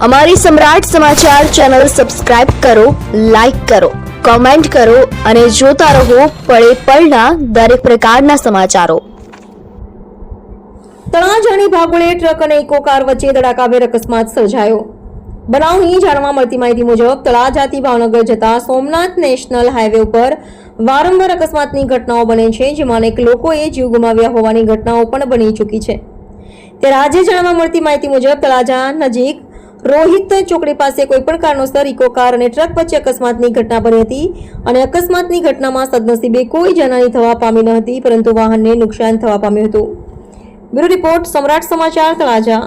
અમારી સમ્રાટ સમાચાર ચેનલ સબસ્ક્રાઇબ કરો, લાઈક કરો, કોમેન્ટ કરો અને જોતા રહો પળે પળના દરેક પ્રકારના સમાચારો. તળાજાની ભાગોળે ટ્રક અને ઇકો કાર વચ્ચે ધડાકાભેર અકસ્માત સર્જાયો. બનાવની જાણવા મળતી માહિતી મુજબ તળાજાથી ભાવનગર જતા સોમનાથ નેશનલ હાઈવે ઉપર વારંવાર અકસ્માતની ઘટનાઓ બને છે, જેમાં અનેક લોકોએ જીવ ગુમાવ્યા હોવાની ઘટનાઓ પણ બની ચૂકી છે. ત્યારે આજે જાણવા મળતી માહિતી મુજબ તળાજા નજીક રોહિત ચોકડી પાસે કોઈપણ કારણોસર ઇકો કાર અને ટ્રક વચ્ચે અકસ્માતની ઘટના બની હતી અને અકસ્માતની ઘટનામાં સદનસીબે કોઈ જાનહાની થવા પામી ન હતી, પરંતુ વાહનને નુકસાન થવા પામ્યું હતું. બ્યુરો રિપોર્ટ, સમ્રાટ સમાચાર, તળાજા.